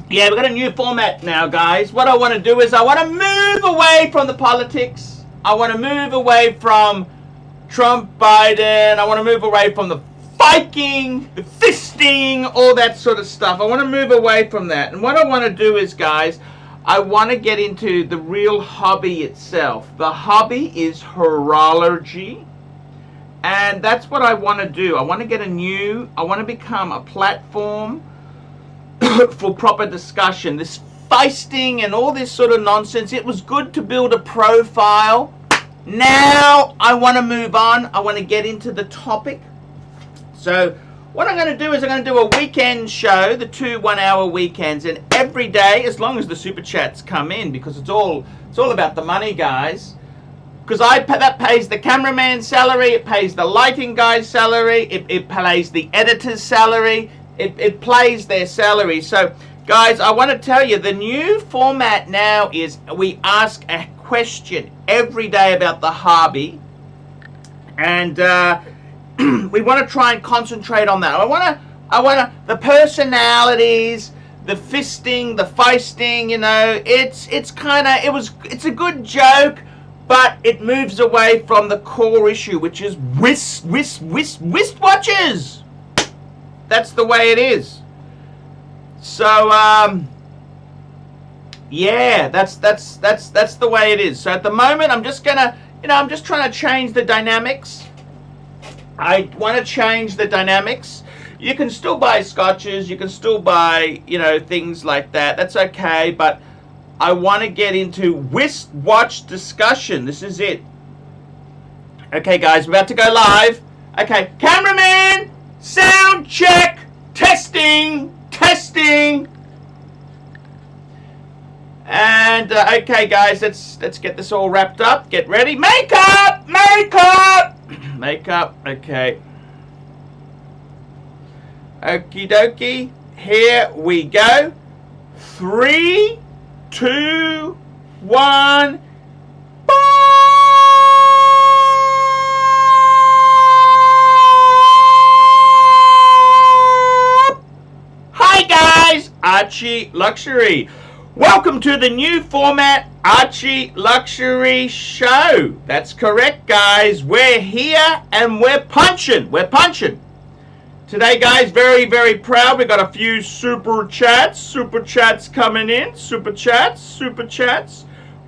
Yeah, we've got a new format now, guys. What I want to do is I want to move away from the politics. I want to move away from Trump, Biden. I want to move away from the fighting, the fisting, all that sort of stuff. I want to move away from that. And what I want to do is, guys, I want to get into the real hobby itself. The hobby is horology. And that's what I want to do. I want to I want to become a platform for proper discussion. This feisting and all this sort of nonsense, it was good to build a profile. Now I want to move on. I want to get into the topic. So what I'm going to do is I'm going to do a weekend show, the 2 1-hour weekends, and every day, as long as the super chats come in, because it's all about the money, guys. Because that pays the cameraman's salary, it pays the lighting guy's salary, it pays the editor's salary, it plays their salary. So, guys, I want to tell you, the new format now is we ask a question every day about the hobby, and we want to try and concentrate on that. I want to the personalities, the fisting, the feisting. You know, it's a good joke. But it moves away from the core issue, which is wristwatches. That's the way it is. So yeah, that's the way it is. So at the moment, I'm just trying to change the dynamics. I want to change the dynamics. You can still buy scotches. You can still buy, things like that. That's okay, but I want to get into wristwatch discussion. This is it. Okay, guys, we're about to go live. Okay, cameraman, sound check, testing. And okay, guys, let's get this all wrapped up. Get ready. Makeup. Okay. Okie dokie. Here we go. 3, 2, 1. Hi guys, Archie Luxury. Welcome to the new format, Archie Luxury Show. That's correct, guys. We're here and we're punching. Today, guys, very, very proud. We got a few super chats coming in. Super chats.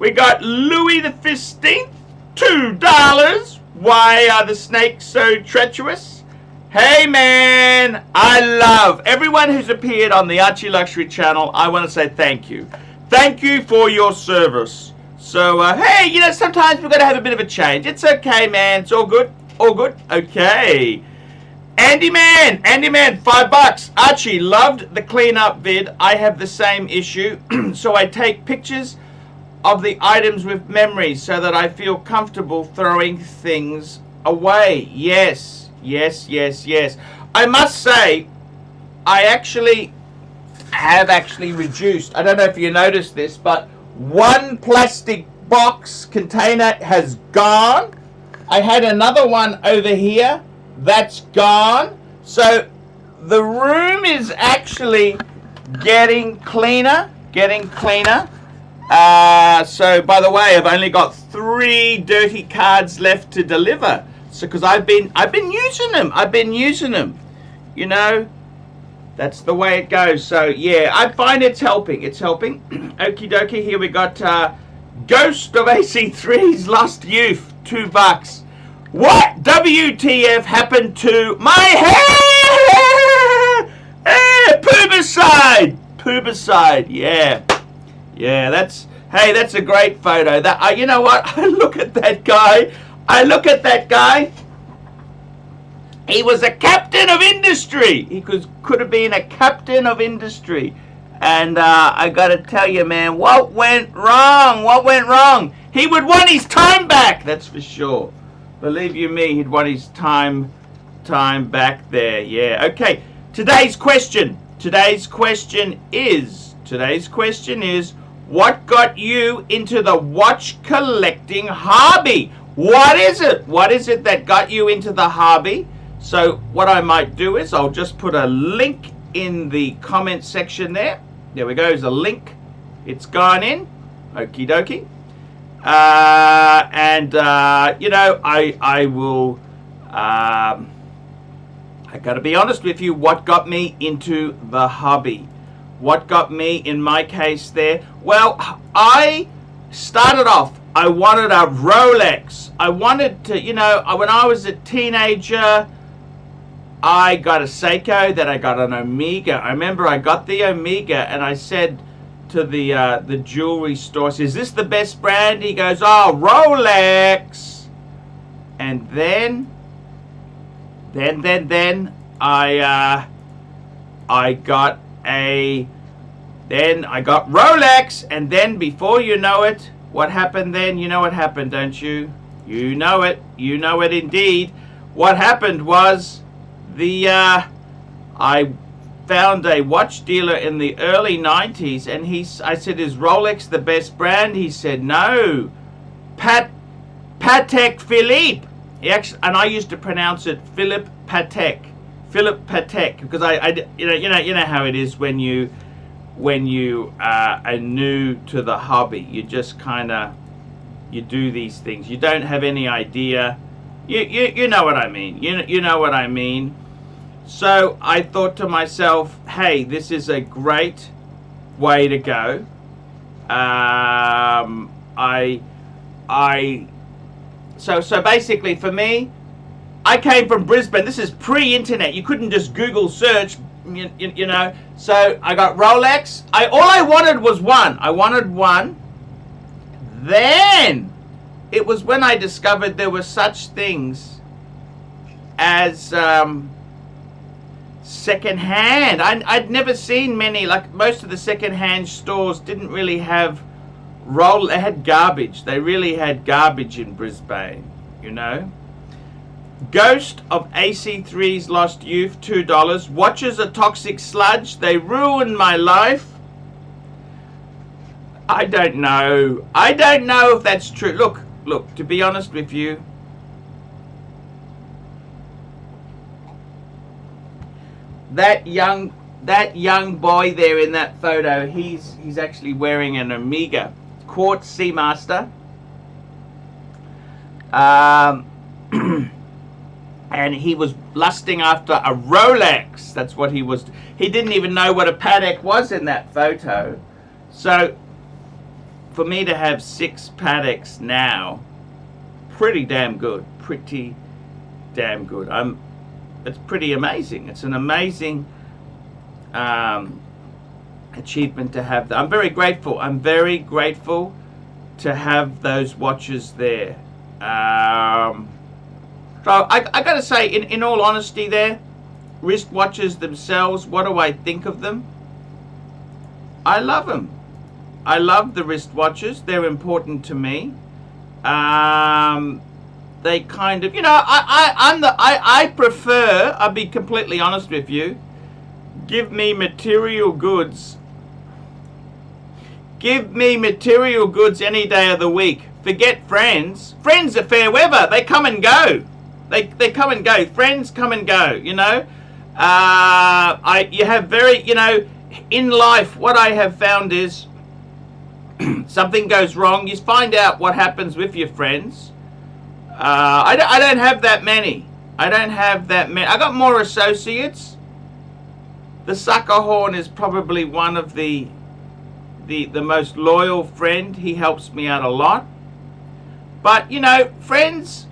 We got Louis the 15th, $2. Why are the snakes so treacherous? Hey, man, I love everyone who's appeared on the Archie Luxury channel. I want to say thank you. Thank you for your service. So, hey, sometimes we've got to have a bit of a change. It's okay, man. It's all good. Okay. Andy Man, $5. Archie, loved the cleanup vid. I have the same issue, so I take pictures of the items with memories so that I feel comfortable throwing things away. Yes. I must say, I have reduced. I don't know if you noticed this, but one plastic box container has gone. I had another one over here. That's gone. So the room is actually getting cleaner. So by the way, I've only got 3 dirty cards left to deliver. So because I've been using them. That's the way it goes. So yeah, I find it's helping. Okie dokie. Here we got Ghost of AC3's Lost Youth, $2. What WTF happened to my hair? Poobicide. Yeah. That's a great photo. That you know what? I look at that guy. He was a captain of industry. He could have been a captain of industry. And I got to tell you, man, what went wrong? He would want his time back. That's for sure. Believe you me, he'd want his time back there. Yeah. Okay. Today's question is, what got you into the watch collecting hobby? What is it that got you into the hobby? So what I might do is I'll just put a link in the comment section there. There we go. There's a link. It's gone in. Okie dokie. You know, I will. I got to be honest with you. What got me into the hobby? What got me, in my case, there? Well, I started off. I wanted a Rolex. I wanted to, you know, when I was a teenager, I got a Seiko, then I got an Omega. I remember I got the Omega, and I said to the jewelry store, "Is this the best brand?" He goes, "Oh, Rolex." And then I got Rolex, and then before you know it, what happened then? You know what happened, don't you? You know it indeed. What happened was I found a watch dealer in the early 90s, and I said, "Is Rolex the best brand?" He said, "No, Patek Philippe." And I used to pronounce it Philippe Patek, because you know how it is when you are new to the hobby. You just kind of do these things. You don't have any idea. You know what I mean. You know what I mean. So I thought to myself, hey, this is a great way to go. So basically for me, I came from Brisbane. This is pre-internet. You couldn't just Google search, you know. So I got Rolex. All I wanted was one. I wanted one. Then it was when I discovered there were such things as second-hand. I'd never seen many. Like most of the second-hand stores didn't really have they had garbage. They really had garbage in Brisbane, you know. Ghost of AC3's Lost Youth, $2. Watches a toxic sludge. They ruined my life. I don't know. I don't know if that's true. Look, to be honest with you, that young boy there in that photo, he's actually wearing an Omega Quartz Seamaster. And he was lusting after a Rolex. That's what he was. He didn't even know what a Patek was in that photo. So for me to have 6 Pateks now, pretty damn good. Pretty damn good. It's pretty amazing. It's an amazing achievement to have that. I'm very grateful. I'm very grateful to have those watches there. So I got to say, in all honesty there, wristwatches themselves, what do I think of them? I love them. I love the wristwatches. They're important to me. They kind of, you know, I prefer, I'll be completely honest with you, give me material goods. Give me material goods any day of the week. Forget friends. Friends are fair weather. They come and go. They come and go. Friends come and go, you know. You have very, you know, in life, what I have found is something goes wrong. You find out what happens with your friends. I don't have that many. I don't have that many. I got more associates. The sucker horn is probably one of the most loyal friend. He helps me out a lot. But, you know, friends,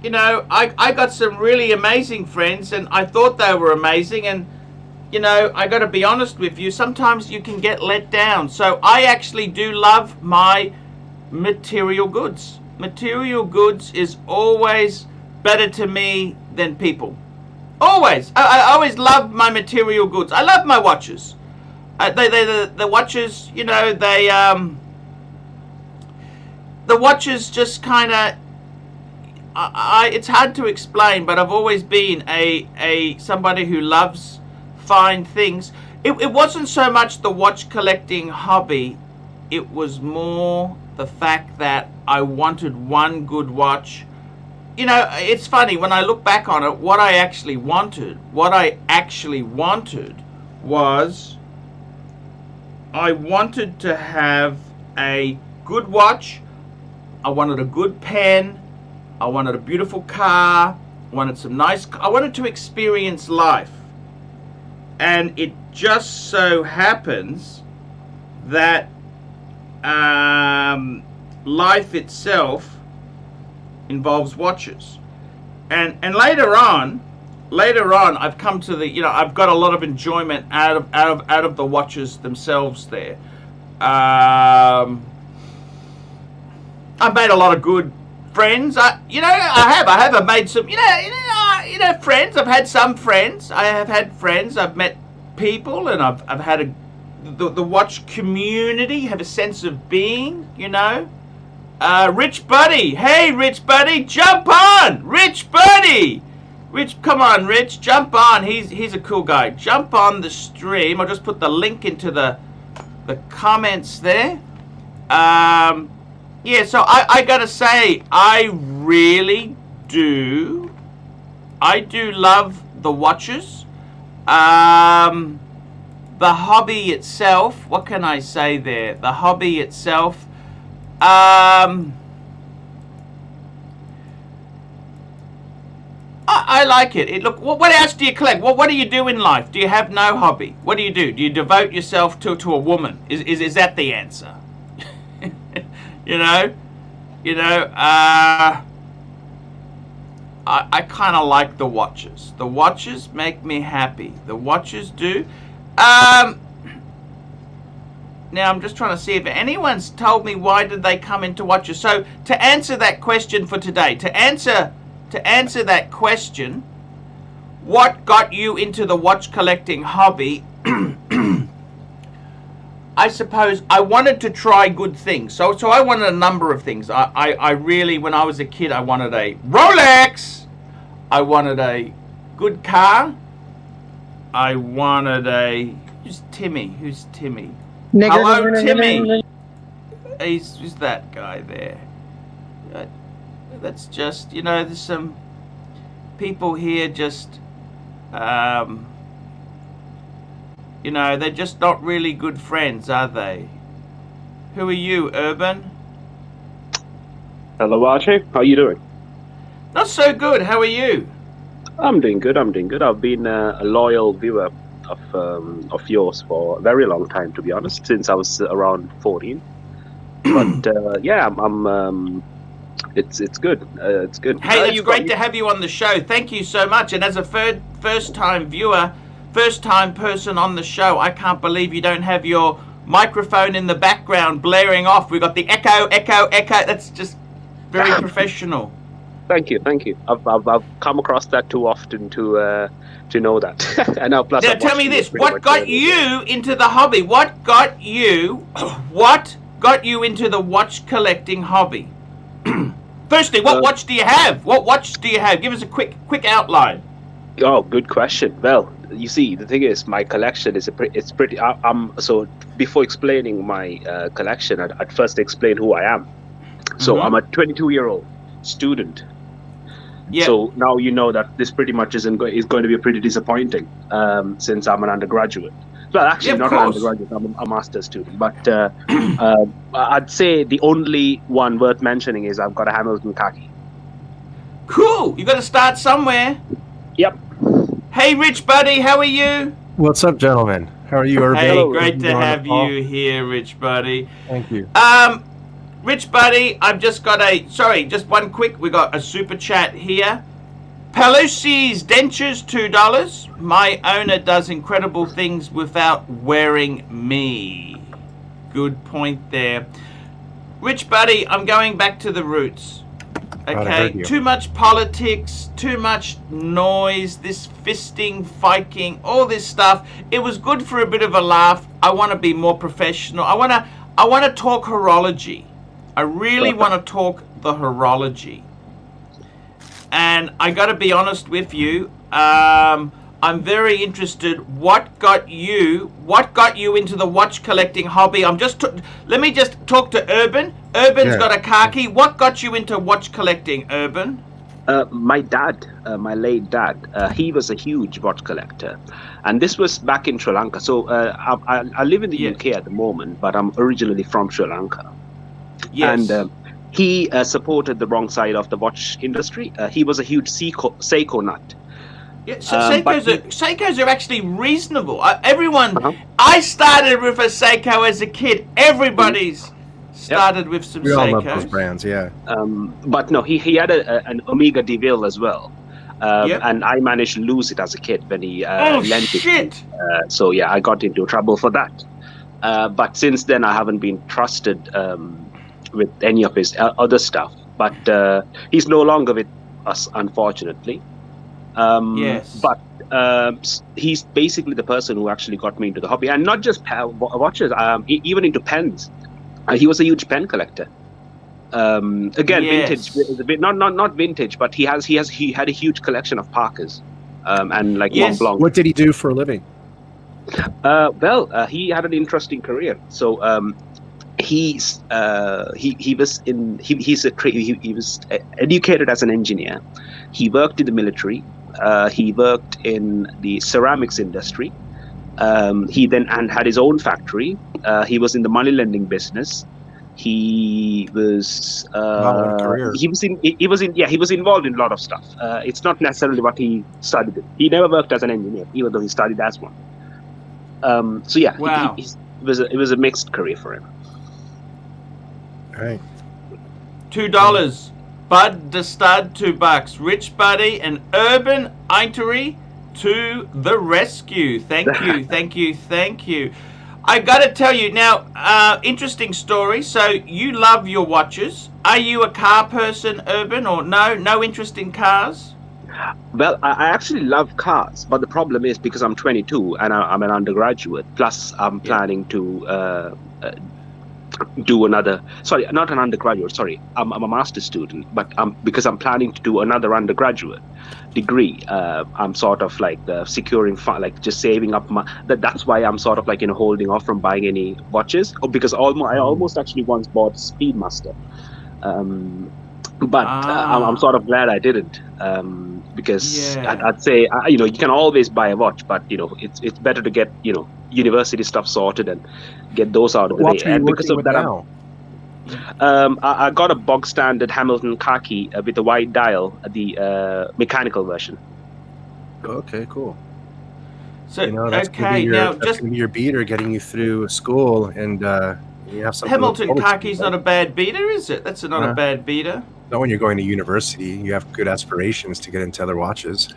you know, I got some really amazing friends, and I thought they were amazing, and, you know, I got to be honest with you, sometimes you can get let down. So I actually do love my material goods. Material goods is always better to me than people. Always. I always love my material goods. I love my watches. The watches, you know, the watches just kind of, it's hard to explain, but I've always been somebody who loves fine things. It wasn't so much the watch collecting hobby, it was more the fact that I wanted one good watch. You know, it's funny, when I look back on it, what I actually wanted was I wanted to have a good watch. I wanted a good pen. I wanted a beautiful car. I wanted some nice... I wanted to experience life. And it just so happens that life itself involves watches. And later on, I've come to the, I've got a lot of enjoyment out of the watches themselves there. I've made a lot of good friends. I've made some, friends. I've had some friends. I have had friends. I've met people, and I've had the watch community have a sense of being, Rich Buddy. Hey, Rich Buddy, jump on! Rich Buddy! Rich, come on, Rich, jump on. He's a cool guy. Jump on the stream. I'll just put the link into the comments there. Yeah, so I gotta say, I do love the watches. The hobby itself, what can I say there? The hobby itself, I like it. Look, what else do you collect? What do you do in life? Do you have no hobby? What do? Do you devote yourself to a woman? Is that the answer? I kind of like the watches. The watches make me happy. The watches do. Now I'm just trying to see if anyone's told me why did they come into watches. So to answer that question for today, to answer that question, what got you into the watch collecting hobby? I suppose I wanted to try good things. So I wanted a number of things. I really, when I was a kid, I wanted a Rolex. I wanted a good car. I wanted a... Who's Timmy? Hello, Timmy. He's that guy there. That's just, there's some people here just, they're just not really good friends, are they? Who are you, Urban? Hello, Archie. How are you doing? Not so good. How are you? I'm doing good. I've been a loyal viewer of yours for a very long time, to be honest, since I was around 14. But yeah, it's good. It's good. Hey, it's great to have you on the show. Thank you so much. And as a first-time viewer, first-time person on the show, I can't believe you don't have your microphone in the background blaring off. We've got the echo. That's just very professional. Thank you. I've come across that too often to know that. And now, plus, now tell me this: what got you into the hobby? What got you into the watch collecting hobby? Firstly, what watch do you have? What watch do you have? Give us a quick outline. Oh, good question. Well, you see, the thing is, my collection is pretty. So before explaining my collection, I'd first explain who I am. So I'm a 22-year-old student. Yeah. So now you know that this pretty much is going to be pretty disappointing, since I'm an undergraduate. Well, actually, not an undergraduate. I'm a master's student. But I'd say the only one worth mentioning is I've got a Hamilton khaki. Cool. You got to start somewhere. Yep. Hey, Rich Buddy, how are you? What's up, gentlemen? How are you, Urban? Hey, great to have you here, Rich Buddy. Thank you. Rich Buddy, I've just got just one quick. We got a super chat here. Pelusi's dentures, $2. My owner does incredible things without wearing me. Good point there. Rich Buddy, I'm going back to the roots. Okay, too much politics, too much noise, this fisting, fighting, all this stuff. It was good for a bit of a laugh. I want to be more professional. I want to talk horology. I really want to talk the horology. And I got to be honest with you. I'm very interested. What got you into the watch collecting hobby? Let me just talk to Urban. Urban's got a khaki. What got you into watch collecting, Urban? My dad, my late dad, he was a huge watch collector, and this was back in Sri Lanka. So I live in the Yeah. UK at the moment, but I'm originally from Sri Lanka. Yes. And he supported the wrong side of the watch industry. He was a huge Seiko nut. Yeah, so but Seikos are actually reasonable. Everyone, Uh-huh. I started with a Seiko as a kid. Everybody's started with some We all love those Seikos. brands, yeah. But no, he had an Omega DeVille as well. Yep. And I managed to lose it as a kid when he Oh lent it. shit! So yeah, I got into trouble for that. But since then, I haven't been trusted with any of his other stuff. But he's no longer with us, unfortunately. Yes. But he's basically the person who actually got me into the hobby, and not just watches, even into pens. He was a huge pen collector. Again, Yes. vintage, not vintage, but he had a huge collection of Parkers, and like Yes. Mont Blanc. What did he do for a living? He had an interesting career. So he was educated as an engineer. He worked in the military. He worked in the ceramics industry. He then had his own factory. He was in the money lending business. He was Wow, what a career. he was involved in a lot of stuff. It's not necessarily what he studied. He never worked as an engineer, even though he studied as one. So yeah, Wow. it was a mixed career for him. All right. $2. Bud the Stud, $2. Rich Buddy and Urban Eatery to the rescue. Thank you, thank you, thank you. I got to tell you now, interesting story. So you love your watches. Are you a car person, Urban, or no interest in cars? Well, I actually love cars, but the problem is because I'm 22 and I'm an undergraduate. Plus, I'm planning to do another. Sorry, not an undergraduate. Sorry, I'm a master's student, but because I'm planning to do another undergraduate degree. I'm sort of like securing, like just saving up my. That's why I'm sort of like holding off from buying any watches. Because I almost actually once bought Speedmaster. But I'm sort of glad I didn't, because I'd say you can always buy a watch, but it's better to get university stuff sorted and get those out of the way. And because of that, I got a bog standard Hamilton khaki with a white dial, the mechanical version. Okay, cool. So that's okay, now just gonna be your beater getting you through school, and you have something. Hamilton khaki's not a bad beater, is it? That's not a bad beater. Not when you're going to university. You have good aspirations to get into other watches.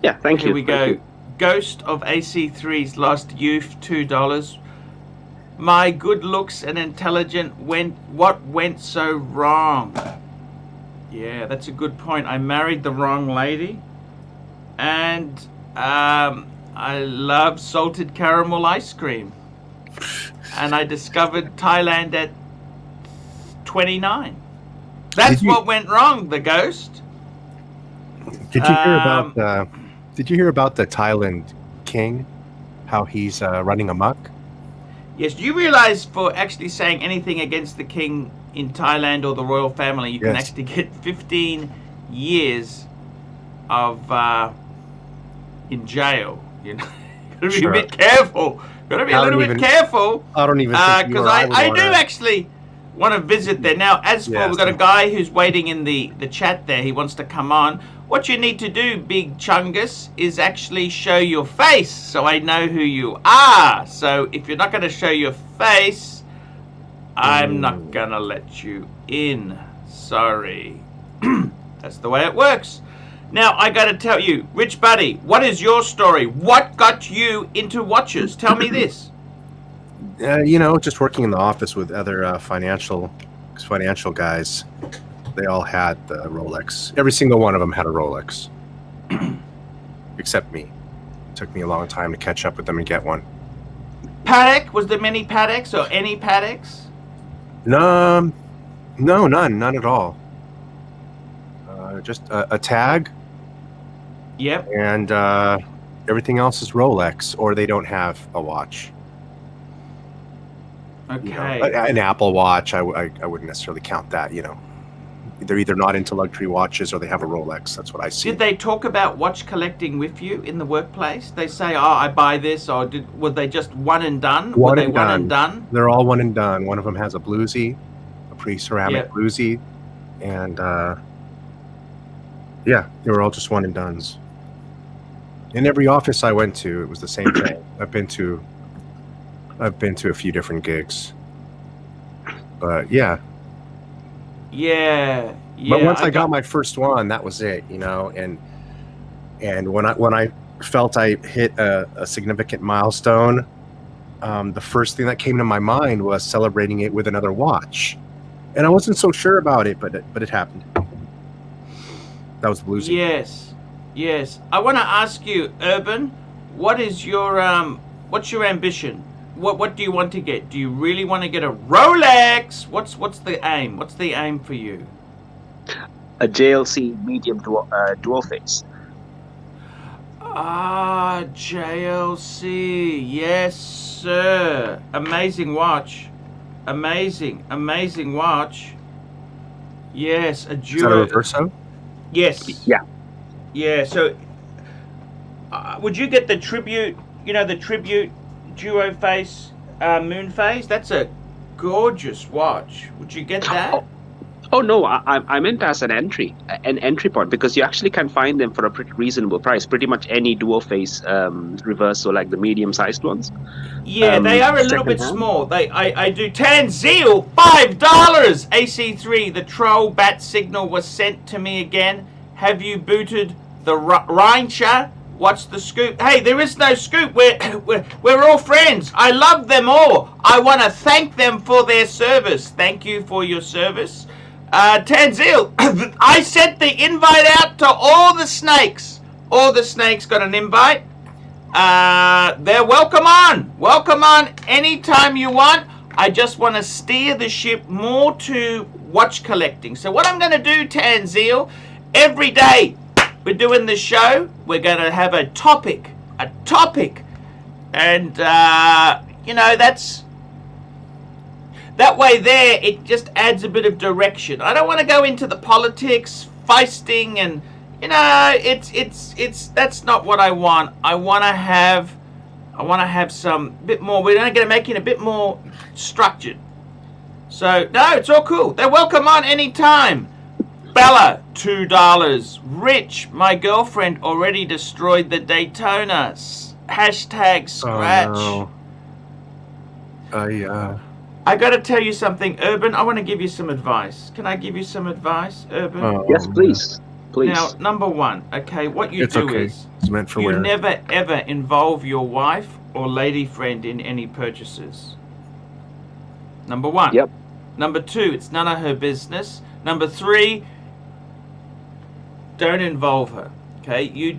Yeah, thank you. Here we go. Ghost of AC3's Lost Youth, $2. My good looks and intelligent what went so wrong? Yeah, that's a good point. I married the wrong lady, and I love salted caramel ice cream, and I discovered Thailand at 29. That's what went wrong, the ghost. Did you hear about Did you hear about the Thailand king? How he's running amok? Yes, do you realize for actually saying anything against the king in Thailand or the royal family, you can actually get 15 years of in jail? You know, gotta be a bit careful. Gotta be a little bit careful. I don't even think because I do actually want to visit there. Now, as for we've got a guy who's waiting in the chat there. He wants to come on. What you need to do, Big Chungus, is actually show your face so I know who you are. So if you're not going to show your face, I'm not going to let you in. Sorry. That's the way it works. Now, I got to tell you, Rich Buddy, what is your story? What got you into watches? Tell me this. Just working in the office with other financial guys. They all had the Rolex. Every single one of them had a Rolex, except me. It took me a long time to catch up with them and get one. Patek? Was there many Pateks or any Pateks? No, none at all. Just a tag. Yep. And everything else is Rolex, or they don't have a watch. Okay. An Apple Watch, I wouldn't necessarily count that. they're either not into luxury watches or they have a Rolex. That's what I see. Did they talk about watch collecting with you in the workplace? They say, "Oh, I buy this," or were they just one and done? One were they and one done. and done? They're all one and done. One of them has a bluesy, a pre-ceramic Yep. bluesy, and yeah, they were all just one and dones. In every office I went to, it was the same thing. I've been to a few different gigs, but yeah. Yeah. But once I got my first one, that was it, you know. And when I felt I hit a significant milestone, the first thing that came to my mind was celebrating it with another watch, and I wasn't so sure about it, but it happened. That was bluesy. Yes. I want to ask you, Urban, what is your what's your ambition? What do you want to get? Do you really want to get a Rolex? What's the aim? What's the aim for you? A JLC medium dual face. Ah, JLC. Yes, sir. Amazing watch. Amazing watch. Yes, a duo. Is that a reverso? Yes. Yeah. Yeah. So, would you get the tribute? You know, the tribute duo face, moon phase. That's a gorgeous watch. Would you get that? Oh no, I meant as an entry point, because you actually can find them for a pretty reasonable price. Pretty much any dual face reverso, like the medium sized ones. Yeah, they are a little bit small. I do Tanzil, $5. AC3, the troll bat signal was sent to me again. Have you booted the Rheincha? What's the scoop? Hey, there is no scoop. We're all friends. I love them all. I want to thank them for their service. Thank you for your service. Tanzil, I sent the invite out to all the snakes. All the snakes got an invite. They're welcome on. Welcome on anytime you want. I just want to steer the ship more to watch collecting. So what I'm going to do, Tanzil, every day we're doing the show, we're going to have a topic. And, you know, that way there, it just adds a bit of direction. I don't want to go into the politics, feisting, and, you know, that's not what I want. I want to have some bit more. We're going to make it a bit more structured. So, no, it's all cool. They're welcome on anytime. Bella, $2. Rich, my girlfriend already destroyed the Daytona. Hashtag scratch. Oh, no. I got to tell you something, Urban. I want to give you some advice. Can I give you some advice, Urban? Oh, Yes, please. Now, number one, okay, what you do is it's meant for you wear. never ever involve your wife or lady friend in any purchases. Number one. Yep. Number two, it's none of her business. Number three, don't involve her. Okay,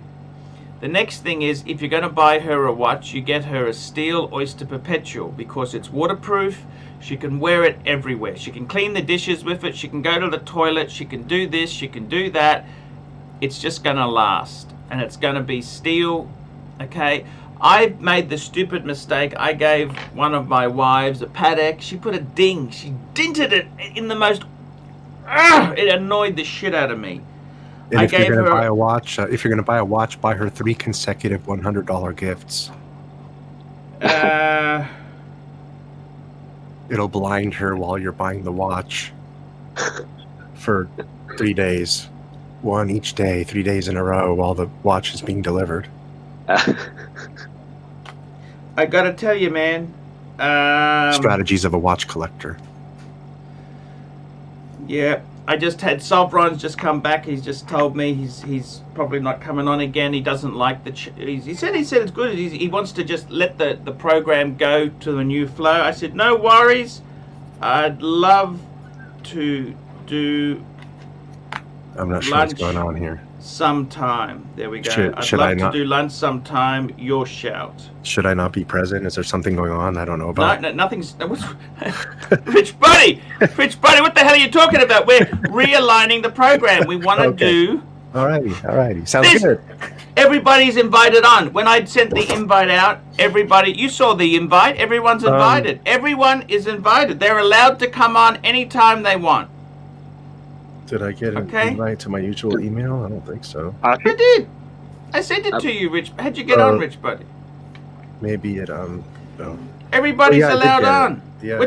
the next thing is, if you're going to buy her a watch, you get her a steel Oyster Perpetual, because it's waterproof. She can wear it everywhere. She can clean the dishes with it. She can go to the toilet. She can do this. She can do that. It's just going to last. And it's going to be steel. Okay. I made the stupid mistake. I gave one of my wives a Patek. She put a ding. She dinted it in the most... it annoyed the shit out of me. And I if you're gave going to her- buy a watch, buy her 3 consecutive $100 gifts. It'll blind her while you're buying the watch for 3 days. One each day, 3 days in a row while the watch is being delivered. I gotta tell you, man. Strategies of a watch collector. Yeah, I just had Sovron's just come back. He's just told me he's probably not coming on again. He doesn't like the. He said it's good. He wants to just let the program go to the new flow. I said no worries. I'd love to do. I'm not sure lunch what's going on here. Sometime. There we go. Should I'd I love not- to do lunch sometime. Your shout. Should I not be present? Is there something going on I don't know about? No, nothing's. Rich buddy, what the hell are you talking about? We're realigning the program. We want to Okay. do. Alrighty. Sounds This- good. Everybody's invited on. When I sent the invite out, everybody. You saw the invite. Everyone's invited. Everyone is invited. They're allowed to come on anytime they want. Did I get an invite to my usual email? I don't think so. I did. I sent it to you, Rich. How'd you get on, Rich buddy? Maybe it Everybody's allowed on. Yeah,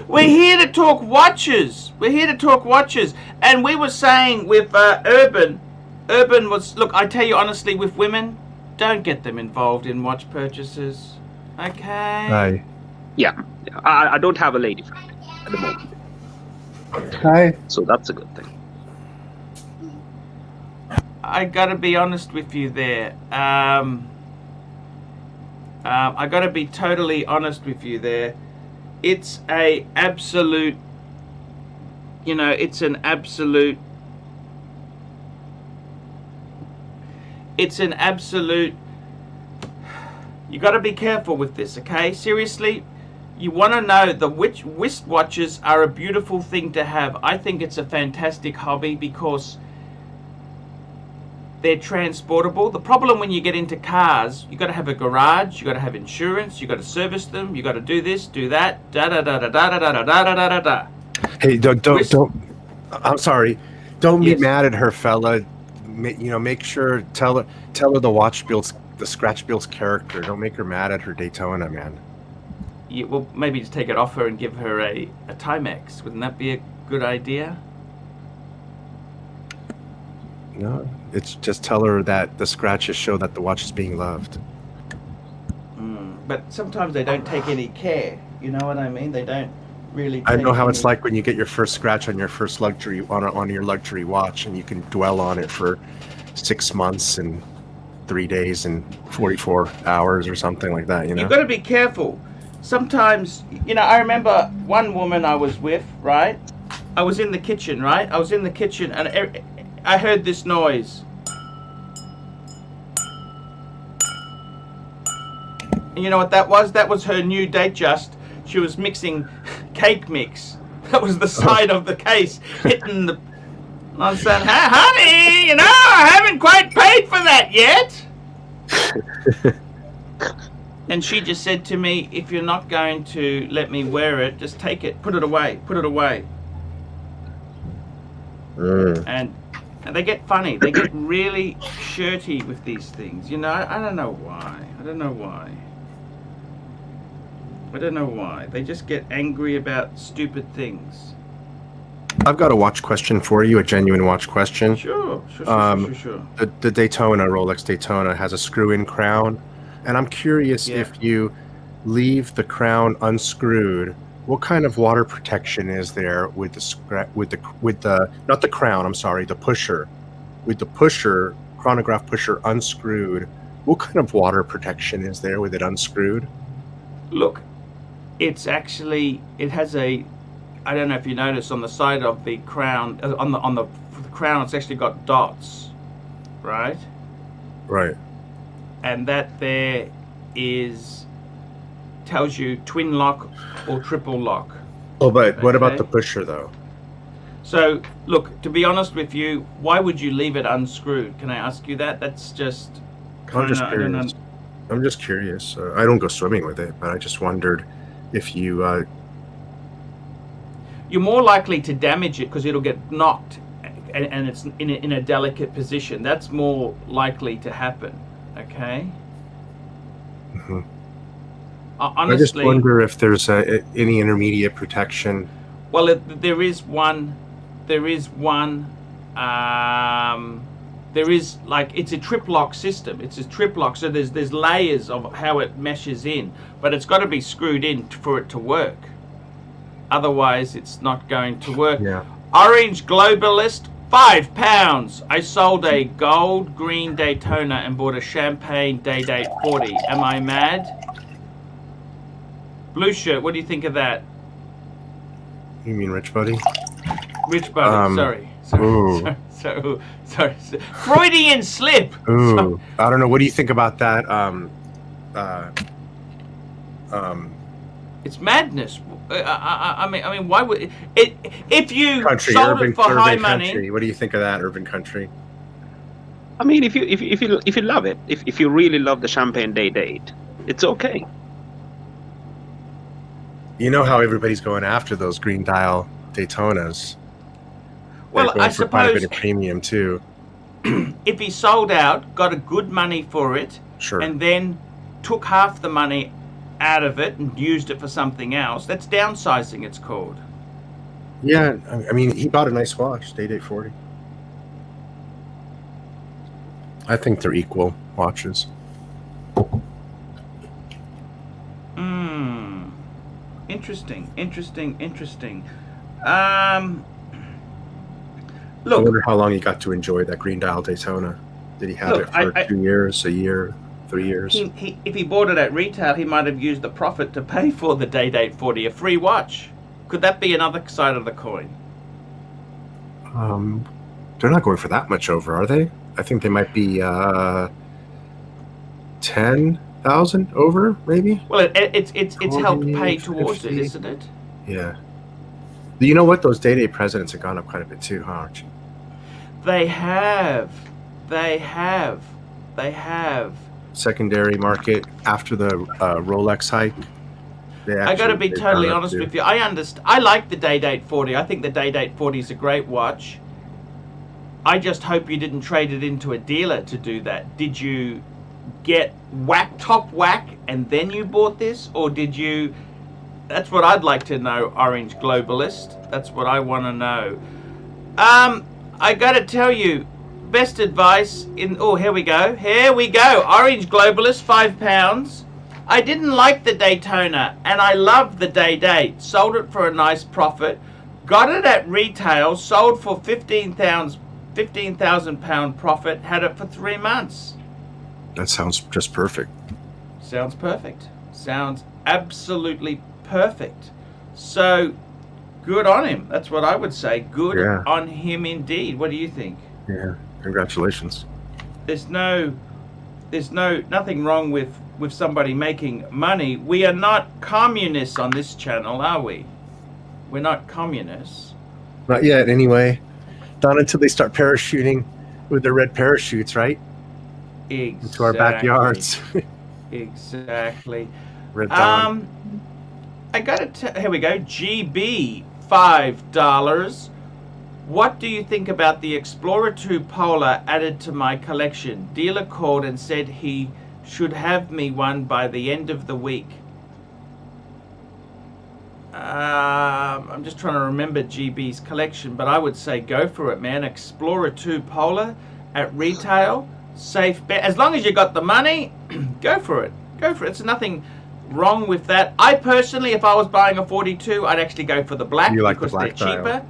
we're here to talk watches. We're here to talk watches. And we were saying with Urban was, look, I tell you honestly, with women, don't get them involved in watch purchases. Okay? Yeah. I don't have a lady friend at the moment. Hi. So that's a good thing. I gotta be honest with you there. I gotta be totally honest with you there. It's a absolute, it's an absolute, you gotta be careful with this, okay? Seriously, you wanna know which wristwatches are a beautiful thing to have. I think it's a fantastic hobby because they're transportable. The problem when you get into cars, you got to have a garage, you got to have insurance, you got to service them, you got to do this, do that, da da da da da da da da da da da. Hey, don't. I'm sorry. Don't be mad at her, fella. Make sure tell her the scratch builds character. Don't make her mad at her Daytona, man. Yeah, well, maybe just take it off her and give her a Timex. Wouldn't that be a good idea? No, it's just tell her that the scratches show that the watch is being loved. But sometimes they don't take any care. You know what I mean? They don't really. I know how it's like when you get your first scratch on your first luxury on your luxury watch, and you can dwell on it for 6 months and 3 days and 44 hours or something like that. You've got to be careful. Sometimes, I remember one woman I was with. Right, I was in the kitchen. Right, I was in the kitchen and I heard this noise. And you know what that was? That was her new Datejust. She was mixing cake mix. That was the side of the case hitting the... I said, hey, honey, I haven't quite paid for that yet. And she just said to me, if you're not going to let me wear it, just take it, put it away. And they get funny. They get really shirty with these things. I don't know why. They just get angry about stupid things. I've got a watch question for you, a genuine watch question. Sure. The Daytona, Rolex Daytona, has a screw-in crown, and I'm curious if you leave the crown unscrewed, what kind of water protection is there with the not the crown, I'm sorry, the pusher. With the pusher, chronograph pusher unscrewed, what kind of water protection is there with it unscrewed? Look, it has a, I don't know if you notice on the side of the crown, on the crown, it's actually got dots, right? Right. And that there tells you twin lock or triple lock. Oh, but what about the pusher though? So, look, to be honest with you, why would you leave it unscrewed? Can I ask you that? That's just... I'm just curious. I don't go swimming with it, but I just wondered if you... You're more likely to damage it because it'll get knocked and it's in a delicate position. That's more likely to happen, okay? Mm-hmm. Honestly, I just wonder if there's any intermediate protection. Well, there is one. It's a trip lock system. It's a trip lock, so there's layers of how it meshes in, but it's got to be screwed in for it to work. Otherwise, it's not going to work. Yeah. Orange Globalist, £5. I sold a gold green Daytona and bought a champagne Day Date 40. Am I mad? Blue shirt, what do you think of that? You mean Rich Buddy? Rich Buddy, sorry. Freudian slip. Ooh, I don't know. What do you think about that? It's madness. I mean, why would it? If you sold it for high money, what do you think of that, Urban Country? I mean, if you love it, if you really love the Champagne Day Date, it's okay. You know how everybody's going after those green dial Daytonas. Well, They're going I for quite a bit suppose of premium too. if he sold out, got a good money for it, Sure. and then took half the money out of it and used it for something else, that's downsizing, it's called. Yeah, I mean, he bought a nice watch, Day-Date 40. I think they're equal watches. Interesting. I Look, wonder how long he got to enjoy that green dial Daytona. Did he have Look, it for I- 2 years, a year, 3 years? if he bought it at retail, he might have used the profit to pay for the Day-Date 40, a free watch. Could that be another side of the coin? They're not going for that much over, are they? I think they might be 10,000 over, maybe. Well, it's helped 20, pay towards it, 50. isn't it? Yeah. You know what? Those Day-Date presidents have gone up quite a bit too, huh, Archie? They have. Secondary market after the Rolex hike. I got to be they've totally gone up honest too. with you. I like the Day-Date 40. I think the Day-Date 40 is a great watch. I just hope you didn't trade it into a dealer to do that. Did you get top whack, and then you bought this, or did you? That's what I'd like to know, Orange Globalist. That's what I want to know. I got to tell you, best advice in. Oh, here we go. Orange Globalist, £5. I didn't like the Daytona, and I loved the Day-Date. Sold it for a nice profit. Got it at retail. Sold for £15,000 profit. Had it for 3 months. That sounds just perfect. Sounds perfect. Sounds absolutely perfect. So, good on him. That's what I would say. Good Yeah. on him indeed. What do you think? Yeah, congratulations. There's nothing wrong with somebody making money. We are not communists on this channel, are we? We're not communists. Not yet, anyway. Not until they start parachuting with their red parachutes, right? Exactly. Into our backyards. Exactly. Red Dawn. I gotta here we go. GB, $5. What do you think about the Explorer 2 Polar added to my collection? Dealer called and said he should have me one by the end of the week. I'm just trying to remember GB's collection, but I would say go for it, man. Explorer 2 Polar at retail, safe bet. As long as you got the money, go for it. Go for it. There's nothing wrong with that. I personally, if I was buying a 42, I'd actually go for the black You like the because black they're cheaper. dial.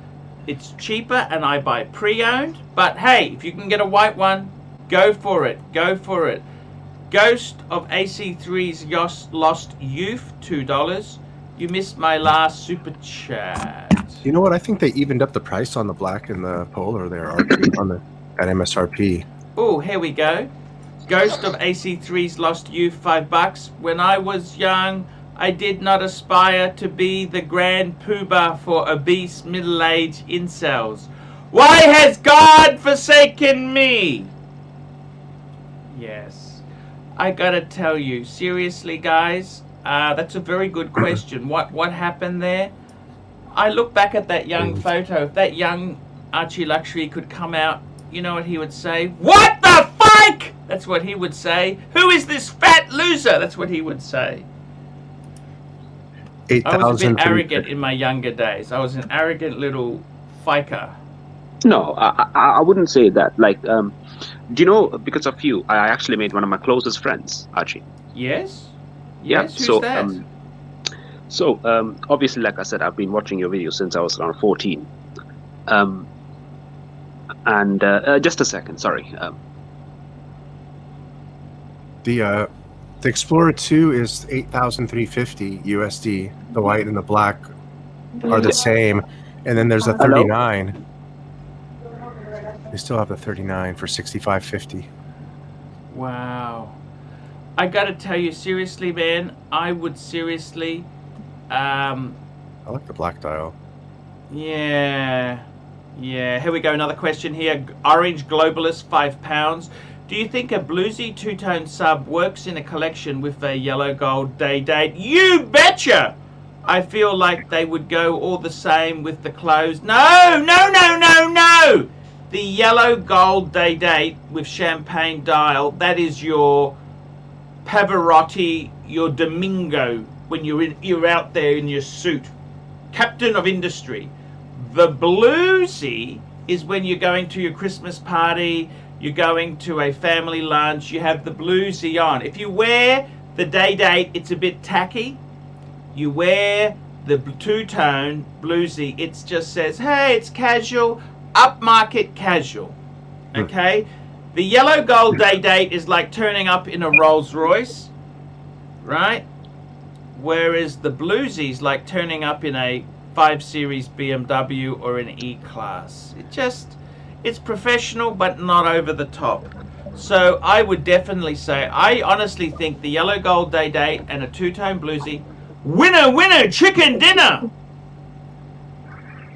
It's cheaper, and I buy pre-owned. But hey, if you can get a white one, go for it. Go for it. Ghost of AC3's Lost Youth, $2. You missed my last super chat. You know what? I think they evened up the price on the black and the Polar there, Archie, at MSRP. Oh, here we go. Ghost of AC3's Lost Youth, $5. When I was young, I did not aspire to be the grand poobah for obese middle-aged incels. Why has God forsaken me? Yes. I gotta tell you, seriously, guys, that's a very good question. What happened there? I look back at that young photo. If that young Archie Luxury could come out, you know what he would say? What the fuck? That's what he would say. Who is this fat loser? That's what he would say. I was a bit arrogant in my younger days. I was an arrogant little fiker. No, I wouldn't say that. Like, do you know, because of you, I actually made one of my closest friends, Archie. Yes? Yeah, Yes? Who's that? Obviously, like I said, I've been watching your videos since I was around 14. Just a second, sorry. The Explorer 2 is $8,350 USD. The white and the black are the same, and then there's a 39. They still have the 39 for $6,550. Wow. I gotta tell you, seriously, man, I would seriously, I like the black dial. yeah, here we go, another question here. Orange Globalist, £5. Do you think a bluesy two-tone sub works in a collection with a yellow gold Day-Date? You betcha! I feel like they would go all the same with the clothes. No, no, no, no, no! The yellow gold day-date with champagne dial, that is your Pavarotti, your Domingo, when you're out there in your suit. Captain of industry. The bluesy is when you're going to your Christmas party, you're going to a family lunch, you have the bluesy on. If you wear the day-date, it's a bit tacky. You wear the two-tone bluesy, it just says, hey, it's casual, upmarket casual. Okay? The yellow gold day-date is like turning up in a Rolls Royce, right? Whereas the bluesy is like turning up in a 5 Series BMW or an E-Class. It's professional, but not over the top. So I would definitely say, I honestly think the yellow gold day-date and a two-tone bluesy, winner, winner, chicken dinner.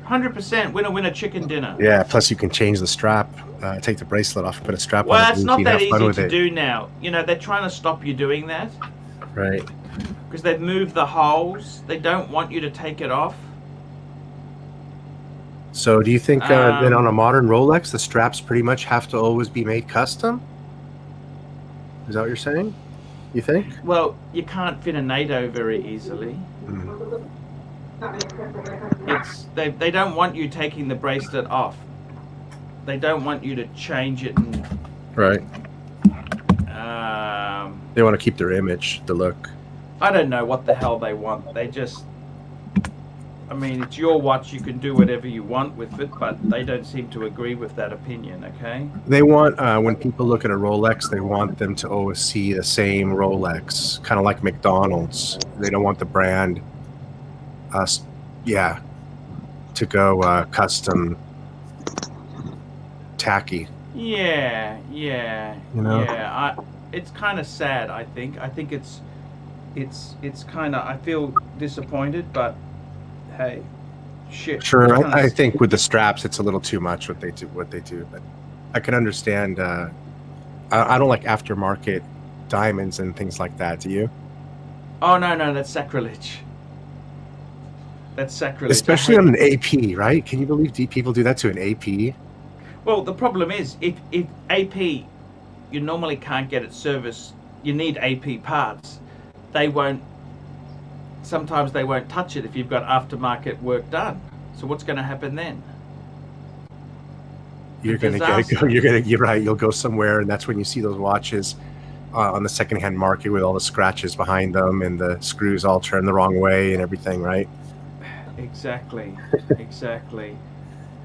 100% winner, winner, chicken dinner. Yeah, plus you can change the strap, take the bracelet off, put a strap on. Well, it's not that easy to do now. You know, they're trying to stop you doing that. Right. Because they've moved the holes. They don't want you to take it off. So do you think then on a modern Rolex, the straps pretty much have to always be made custom? Is that what you're saying? You think? Well, you can't fit a NATO very easily. They don't want you taking the bracelet off. They don't want you to change it. Right. They want to keep their image, the look. I don't know what the hell they want. They just... I mean, it's your watch. You can do whatever you want with it, but they don't seem to agree with that opinion, okay? They want, when people look at a Rolex, they want them to always see the same Rolex, kind of like McDonald's. They don't want the brand, to go custom tacky. Yeah. You know? Yeah, it's kind of sad, I think. I think it's kind of... I feel disappointed, but... Hey, shit. Sure, I think with the straps, it's a little too much what they do. But I can understand. I don't like aftermarket diamonds and things like that. Do you? Oh no, that's sacrilege. That's sacrilege. Especially on an AP, right? Can you believe people do that to an AP? Well, the problem is if AP, you normally can't get it serviced. You need AP parts. They won't. Sometimes they won't touch it if you've got aftermarket work done. So what's going to happen then? You're right. You'll go somewhere, and that's when you see those watches on the secondhand market with all the scratches behind them and the screws all turned the wrong way and everything, right? Exactly.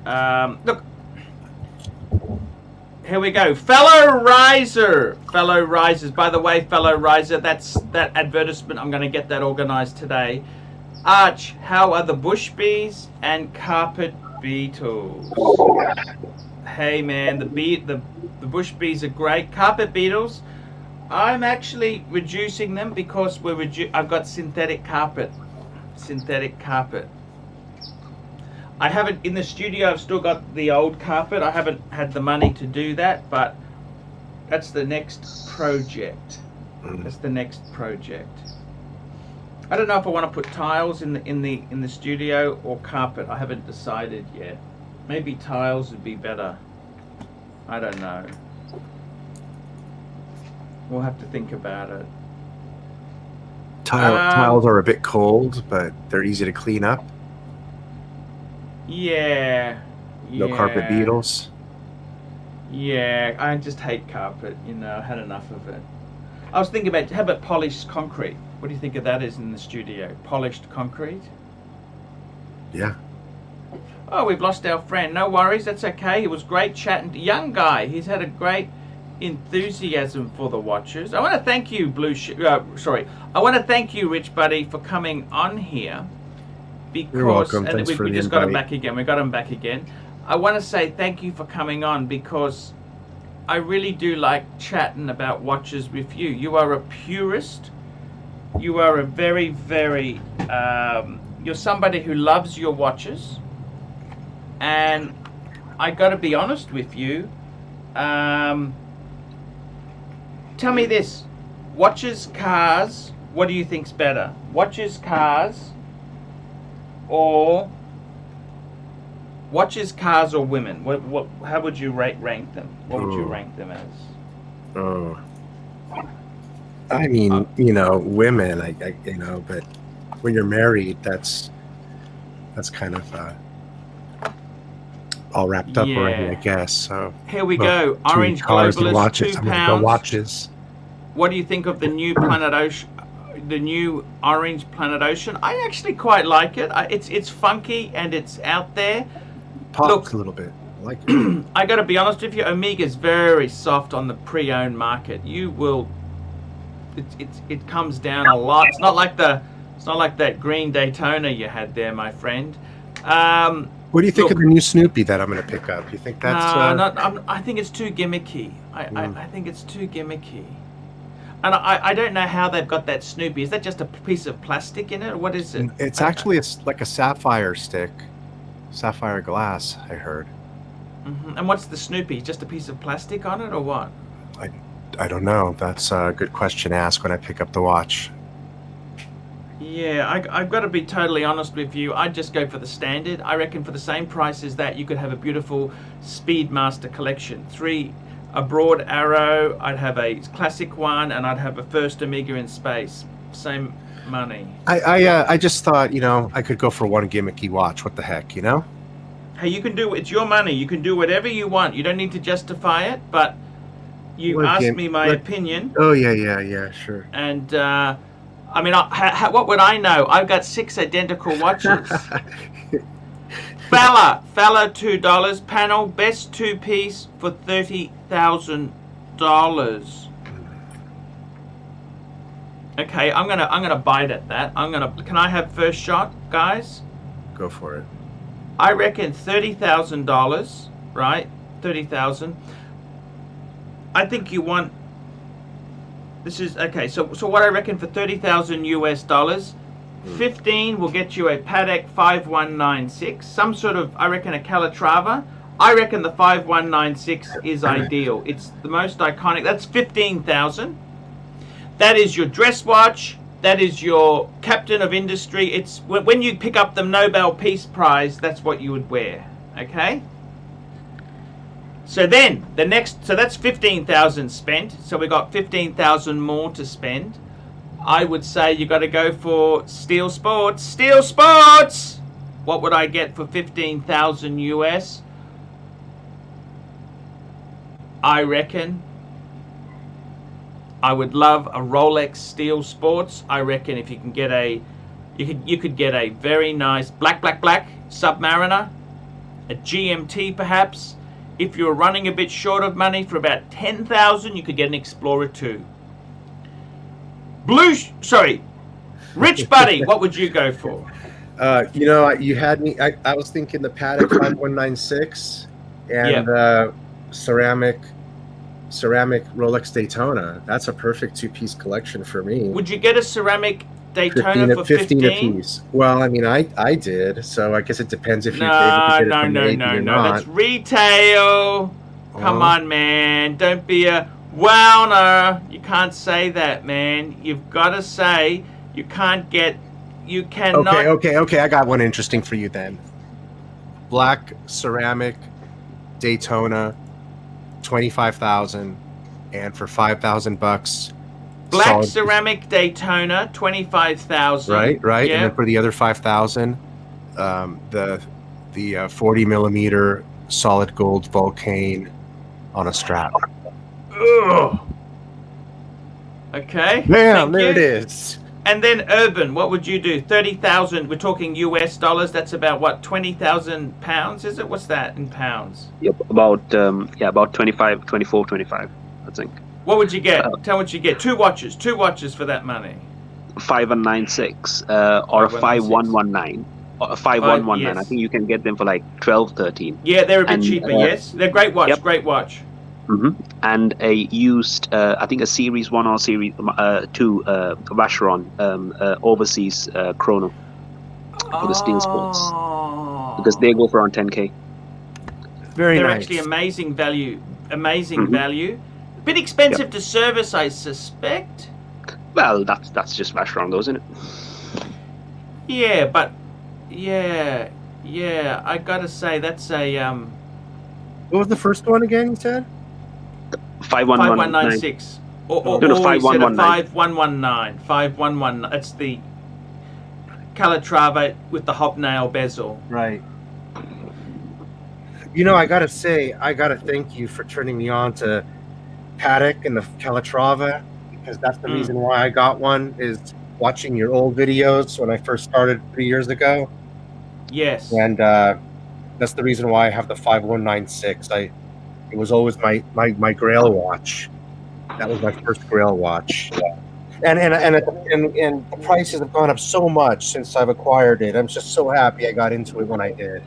Look. Here we go. Fellow risers. By the way, fellow riser, that advertisement, I'm going to get that organized today. Arch, how are the bush bees and carpet beetles? Hey man, the bush bees are great. Carpet beetles, I'm actually reducing them because I've got synthetic carpet. I haven't, in the studio, I've still got the old carpet. I haven't had the money to do that, but that's the next project. I don't know if I want to put tiles in the studio or carpet. I haven't decided yet. Maybe tiles would be better. I don't know. We'll have to think about it. Tiles are a bit cold, but they're easy to clean up. Yeah. No carpet beetles. Yeah, I just hate carpet. I had enough of it. I was thinking about, how about polished concrete? What do you think of that is in the studio? Polished concrete? Yeah. Oh, we've lost our friend. No worries, that's okay. He was great chatting. Young guy. He's had a great enthusiasm for the watches. I want to thank you, I want to thank you, Rich Buddy, for coming on here. Because, you're welcome. Thanks for the invite. Got him back again. We got him back again. I want to say thank you for coming on because I really do like chatting about watches with you. You are a purist. You are a very, very, you're somebody who loves your watches. And I got to be honest with you. Tell me this. Watches, cars, what do you think's better? Watches, cars, or watches, cars, or women? How would you rank them? What would you rank them as? Oh, I mean, women. I but when you're married, that's kind of all wrapped up already, I guess. So here we go. Orange cars and Globalist, watches. £2. I'm gonna go watches. What do you think of the new Planet Ocean? The new orange Planet Ocean? I actually quite like it. It's funky and it's out there. Pops a little bit. I like it. I got to be honest with you. Omega's very soft on the pre-owned market. You will. It comes down a lot. It's not like that green Daytona you had there, my friend. What do you think of the new Snoopy that I'm going to pick up? Do you think that's? I think it's too gimmicky. I think it's too gimmicky. And I don't know how they've got that Snoopy. Is that just a piece of plastic in it? Or what is it? It's actually like a sapphire stick, sapphire glass. I heard. Mm-hmm. And what's the Snoopy? Just a piece of plastic on it, or what? I don't know. That's a good question to ask when I pick up the watch. Yeah, I've got to be totally honest with you. I'd just go for the standard. I reckon for the same price as that, you could have a beautiful Speedmaster collection. A broad arrow, I'd have a classic one, and I'd have a first Omega in space. Same money. I just thought, I could go for one gimmicky watch. What the heck, Hey, you can do, it's your money. You can do whatever you want. You don't need to justify it, but you asked me my opinion. Oh, yeah, sure. And, I mean, what would I know? I've got 6 identical watches. Fella, $2. Panel, best 2-piece for $30,000. Okay, I'm gonna bite at that. Can I have first shot, guys? Go for it. I reckon $30,000, right? 30,000. I think you want. This is okay. So what I reckon for 30,000 US dollars. 15 will get you a Patek 5196, some sort of, I reckon, a Calatrava. I reckon the 5196 is ideal. It's the most iconic. That's 15,000. That is your dress watch. That is your captain of industry. It's when you pick up the Nobel Peace Prize, that's what you would wear. Okay? So then the next, so that's 15,000 spent. So we got 15,000 more to spend. I would say you got to go for Steel Sports. Steel Sports! What would I get for 15,000 US? I reckon I would love a Rolex Steel Sports. I reckon if you can get you could get a very nice black Submariner, a GMT perhaps. If you're running a bit short of money, for about 10,000, you could get an Explorer 2. Rich Buddy, what would you go for? You had me. I was thinking the Patek 5196 and ceramic Rolex Daytona. That's a perfect 2-piece collection for me. Would you get a ceramic Daytona for 15 a piece? Well, I mean, I did. So I guess it depends if you're able to get it from Navy or not. That's retail. Come on, man. Don't be a wowner. You can't say that, man. You've got to say you cannot. Okay. I got one interesting for you then. Black ceramic Daytona, 25,000, and for $5,000. Black ceramic Daytona, 25,000. Right. Yeah. And then for the other 5,000, the 40 millimeter solid gold Vulcane on a strap. Ugh. Okay. Bam, there it is. And then urban, what would you do? 30,000. We're talking US dollars. That's about what? 20,000 pounds, is it? What's that in pounds? Yep, about 25, 24, 25, I think. What would you get? Tell what you get. Two watches for that money. 5196 or a 5119. 5119. Yes. I think you can get them for like 12, 13. Yeah, they're a bit cheaper. Yes, they're great watch. Yep. Great watch. Mm-hmm. And a used, I think a Series 1 or Series 2 Vacheron overseas chrono for the Steel Sports, because they go for around 10K. They're actually amazing value. Value. A bit expensive to service, I suspect. Well, that's just Vacheron, though, isn't it? Yeah, but Yeah, yeah. I gotta say that's a What was the first one again? You said 5119. 5196. Or No, no, he said a 5119. 5119. 5119. It's the Calatrava with the hobnail bezel. right. You know, I gotta say, I gotta thank you for turning me on to Patek and the Calatrava, because that's the reason why I got one, is watching your old videos when I first started 3 years ago. Yes. And that's the reason why I have the 5196. It was always my Grail watch. That was my first Grail watch. And the prices have gone up so much since I've acquired it. I'm just so happy I got into it when I did.